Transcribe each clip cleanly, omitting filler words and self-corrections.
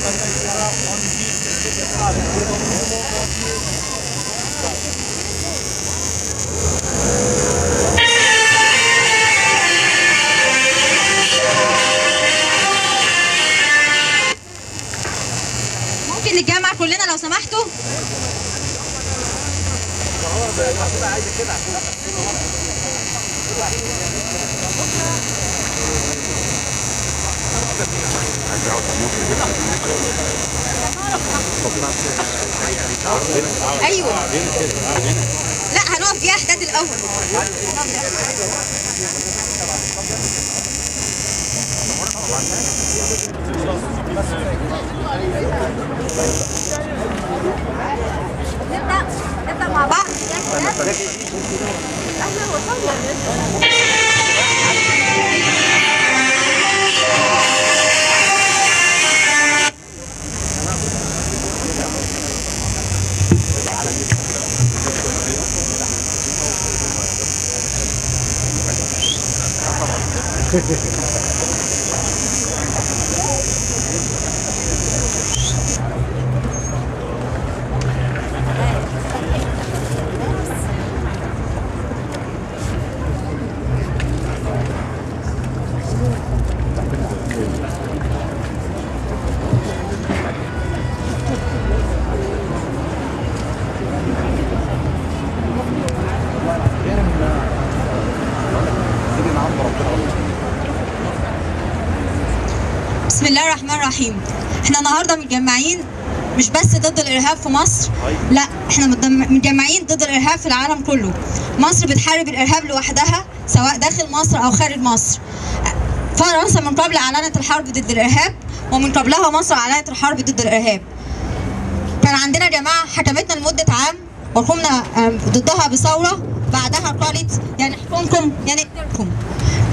ممكن نتجمع كلنا لو سمحتوا؟ ايوه لا هنقف فيها احداد الاول. نبدأ مع بعض. بسم الله الرحمن الرحيم. احنا النهارده متجمعين مش بس ضد الارهاب في مصر، لا احنا متجمعين ضد الارهاب في العالم كله. مصر بتحارب الارهاب لوحدها سواء داخل مصر او خارج مصر. فرنسا من قبل اعلنت الحرب ضد الارهاب، ومن قبلها مصر اعلنت الحرب ضد الارهاب. كان عندنا جماعه حكمتنا لمده عام وقمنا ضدها بثوره، بعدها قالت يا نحكمكم يا نقتلكم.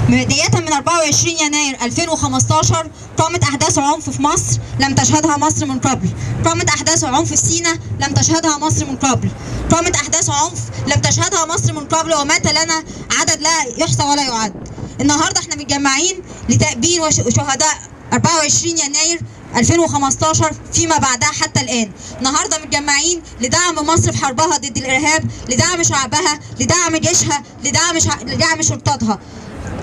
بداية من 24 يناير 2015 قامت أحداث عنف في مصر لم تشهدها مصر من قبل، قامت أحداث عنف في سيناء لم تشهدها مصر من قبل، قامت أحداث عنف لم تشهدها مصر من قبل، ومات لنا عدد لا يحصى ولا يعد. النهارده احنا متجمعين لتأبين شهداء 24 يناير 2015 فيما بعدها حتى الآن. النهارده متجمعين لدعم مصر في حربها ضد الإرهاب، لدعم شعبها، لدعم جيشها، لدعم شرطتها.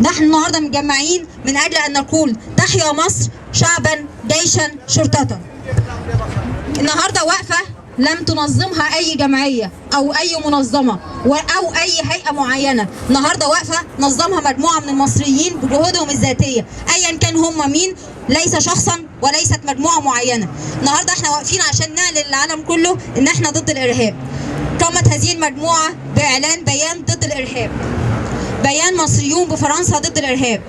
نحن النهارده متجمعين من اجل ان نقول تحيا مصر شعبا جيشا شرطة. النهارده وقفه لم تنظمها اي جمعيه او اي منظمه او اي هيئه معينه، النهارده وقفه نظمها مجموعه من المصريين بجهودهم الذاتيه، ايا كان هم مين، ليس شخصا وليست مجموعه معينه. النهارده احنا واقفين عشان نعلن للعالم كله ان احنا ضد الارهاب. قامت هذه المجموعه باعلان بيان ضد الارهاب، بيان مصريون بفرنسا ضد الإرهاب.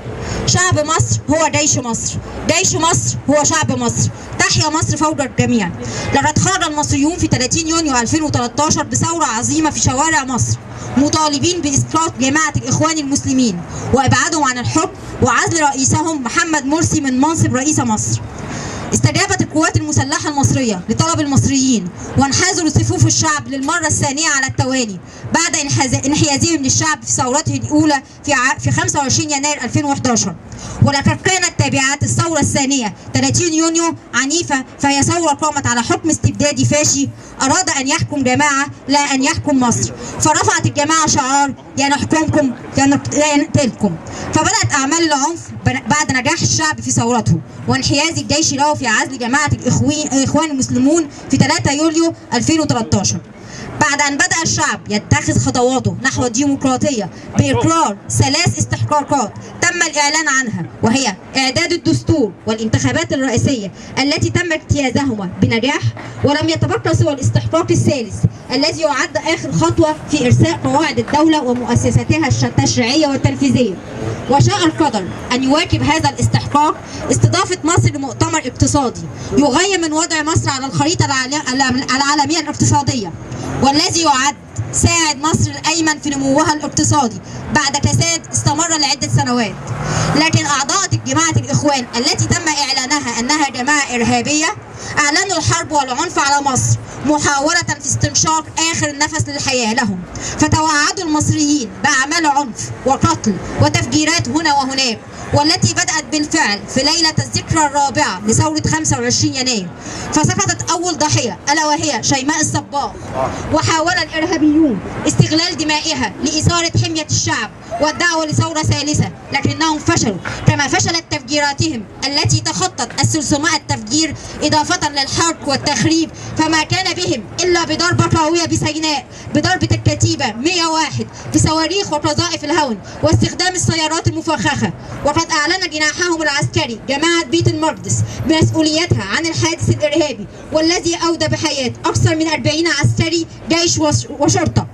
شعب مصر هو جيش مصر، جيش مصر هو شعب مصر، تحيا مصر فوق الجميع. لقد خرج المصريون في 30 يونيو 2013 بثورة عظيمة في شوارع مصر، مطالبين بإسقاط جماعة الإخوان المسلمين وإبعادهم عن الحكم وعزل رئيسهم محمد مرسي من منصب رئيس مصر. استجابت القوات المسلحة المصرية لطلب المصريين وانحازوا لصفوف الشعب للمرة الثانية على التوالي بعد انحيازهم للشعب في ثورته الأولى في 25 يناير 2011. ولقد كانت تبعات الثورة الثانية 30 يونيو عنيفة، فهي ثورة قامت على حكم استبدادي فاشي أراد أن يحكم جماعة لا أن يحكم مصر، فرفعت الجماعة شعار يا نحكمكم يا نقتلكم. فبدأت أعمال العنف بعد نجاح الشعب في ثورته وانحياز الجيش له في عزل جماعة الإخوان المسلمون في 3 يوليو 2013. بعد أن بدأ الشعب يتخذ خطواته نحو الديمقراطية بإقرار 3 استحقاقات تم الإعلان عنها، وهي إعداد الدستور والانتخابات الرئاسية التي تم اجتيازهما بنجاح، ولم يتبقى سوى الاستحقاق الثالث الذي يعد آخر خطوة في إرساء قواعد الدولة ومؤسساتها التشريعية والتنفيذية. وشاء القدر أن يواكب هذا الاستحقاق استضافة مصر لمؤتمر اقتصادي يغير من وضع مصر على الخريطة العالمية الاقتصادية، والذي يعد ساعد مصر الأيمن في نموها الاقتصادي بعد كساد استمر لعدة سنوات. لكن أعضاء جماعة الإخوان التي تم إعلانها أنها جماعة إرهابية أعلنوا الحرب والعنف على مصر محاولة في استنشاق آخر النفس للحياة لهم، فتوعدوا المصريين بأعمال عنف وقتل وتفجيرات هنا وهناك، والتي بدأت بالفعل في ليلة الذكرى الرابعة لثورة 25 يناير، فسقطت أول ضحية ألا وهي شيماء الصباغ. وحاول الإرهابيون استغلال دمائها لإثارة حمية الشعب والدعوة لثورة ثالثة، لكنهم فشلوا، كما فشلت تفجيراتهم التي تخطت ال300 تفجير إضافة للحرق والتخريب، فما كان بهم إلا بضربة قوية بسيناء بضربة الكتيبة 101 بصواريخ وقذائف الهون واستخدام السيارات المفخخة. وقد أعلن جناحهم العسكري جماعة بيت المقدس بمسؤوليتها عن الحادث الإرهابي والذي أودى بحياة أكثر من 40 عسكري جيش وشرطة،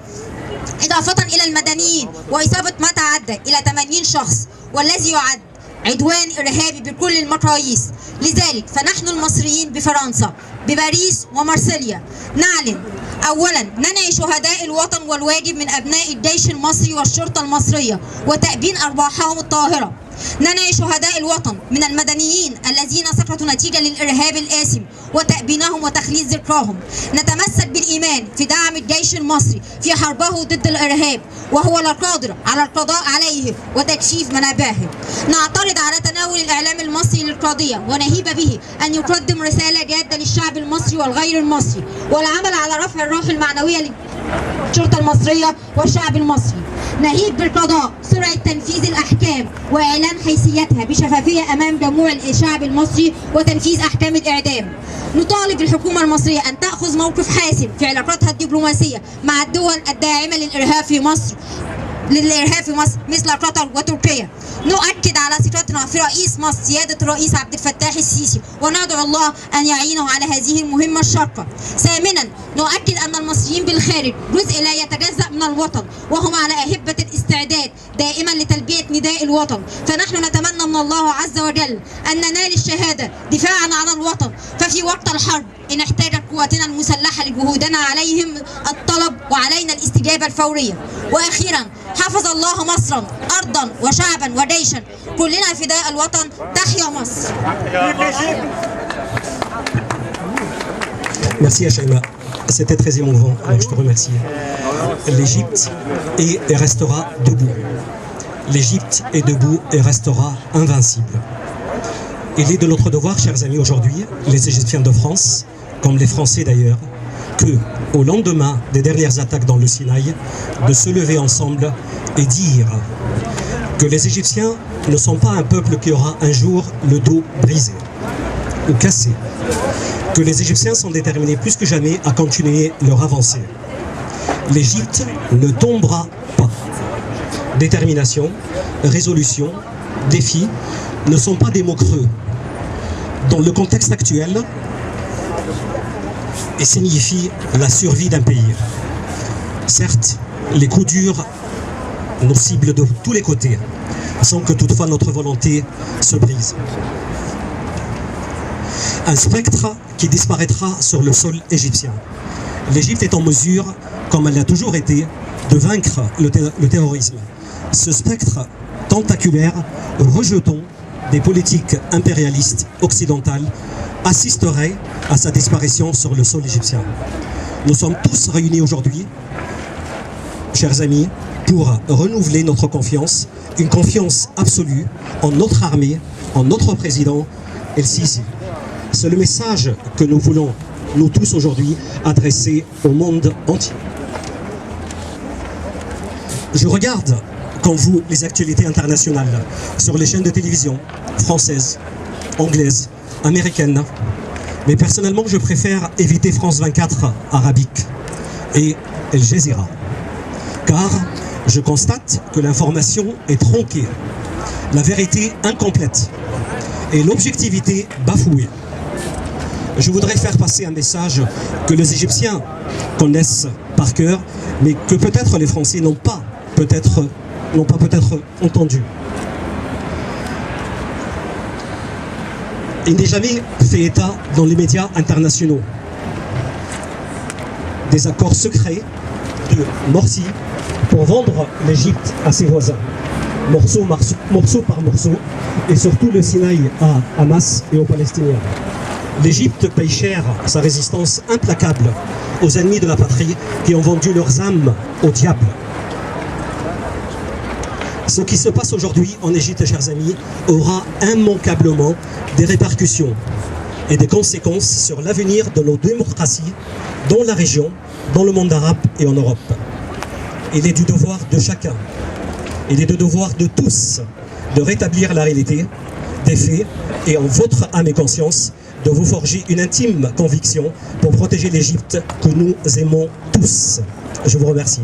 إضافة إلى المدنيين، وإصابة ما تعدى إلى 80 شخص، والذي يعد عدوان إرهابي بكل المقاييس. لذلك فنحن المصريين بفرنسا بباريس ومارسيليا نعلن أولا ننعي شهداء الوطن والواجب من أبناء الجيش المصري والشرطة المصرية وتأبين أرواحهم الطاهرة. ننعي شهداء الوطن من المدنيين الذين سقطوا نتيجة للإرهاب الآثم وتأبينهم وتخليد ذكراهم. نتمسك بالإيمان في دعم الجيش المصري في حربه ضد الإرهاب، وهو لا قادر على القضاء عليه وتكشيف منابعه. نعترض على تناول الإعلام المصري للقضية، ونهيب به أن يقدم رسالة جادة للشعب المصري والغير المصري، والعمل على رفع الروح المعنوية للشرطة المصرية والشعب المصري. نهيب بالقضاء سرعة تنفيذ الأحكام وإعلان حيثيتها بشفافية أمام جموع الشعب المصري وتنفيذ أحكام الإعدام. نطالب الحكومة المصرية أن تأخذ موقف حاسم في علاقاتها الدبلوماسية مع الدول الداعمة للإرهاب في مصر مثل قطر وتركيا. نؤكد على ثقتنا في رئيس مصر سيادة الرئيس عبد الفتاح السيسي، وندعو الله أن يعينه على هذه المهمة الشاقة. ثامنا نؤكد أن المصريين بالخارج جزء لا يتجزأ من الوطن، وهم على أهبة الاستعداد دائما لتلبية نداء الوطن. فنحن نتمنى من الله عز وجل أن ننال الشهادة دفاعا عن الوطن، ففي وقت الحرب إن احتاجت قواتنا المسلحة لجهودنا عليهم الطلب وعلينا الاستجابة الفورية. وأخيرا حفظ الله مصرا أرضا وشعبا وديشا، كلنا فداء الوطن، تحيا مصر. Merci Shaima, c'était très émouvant, alors je te remercie. L'Égypte est et restera debout. L'Égypte est debout et restera invincible. Il est de notre devoir, chers amis, aujourd'hui, les Égyptiens de France, comme les Français d'ailleurs, que, au lendemain des dernières attaques dans le Sinaï, de se lever ensemble et dire que les Égyptiens ne sont pas un peuple qui aura un jour le dos brisé ou cassé, que les Égyptiens sont déterminés plus que jamais à continuer leur avancée. L'Égypte ne tombera pas. Détermination, résolution, défi ne sont pas des mots creux. Dans le contexte actuel, et signifie la survie d'un pays. Certes, les coups durs nous ciblent de tous les côtés, sans que toutefois notre volonté se brise. Un spectre qui disparaîtra sur le sol égyptien. L'Égypte est en mesure, comme elle l'a toujours été, de vaincre le terrorisme. Ce spectre tentaculaire, rejeton des politiques impérialistes occidentales, assisterait à sa disparition sur le sol égyptien. Nous sommes tous réunis aujourd'hui, chers amis, pour renouveler notre confiance, une confiance absolue en notre armée, en notre président El-Sisi. C'est le message que nous voulons, nous tous aujourd'hui, adresser au monde entier. Je regarde, comme vous, les actualités internationales sur les chaînes de télévision françaises, anglaises, américaines. Mais personnellement, je préfère éviter France 24 arabique et El Jazeera. Car je constate que l'information est tronquée, la vérité incomplète et l'objectivité bafouée. Je voudrais faire passer un message que les Égyptiens connaissent par cœur, mais que peut-être les Français n'ont pas peut-être entendu. Il n'est jamais fait état dans les médias internationaux des accords secrets de Morsi pour vendre l'Égypte à ses voisins, morceau par morceau, et surtout le Sinaï à Hamas et aux Palestiniens. L'Égypte paye cher sa résistance implacable aux ennemis de la patrie qui ont vendu leurs âmes au diable. Ce qui se passe aujourd'hui en Égypte, chers amis, aura immanquablement des répercussions et des conséquences sur l'avenir de nos démocraties dans la région, dans le monde arabe et en Europe. Il est du devoir de chacun, il est du devoir de tous de rétablir la réalité des faits et en votre âme et conscience de vous forger une intime conviction pour protéger l'Égypte que nous aimons tous. Je vous remercie.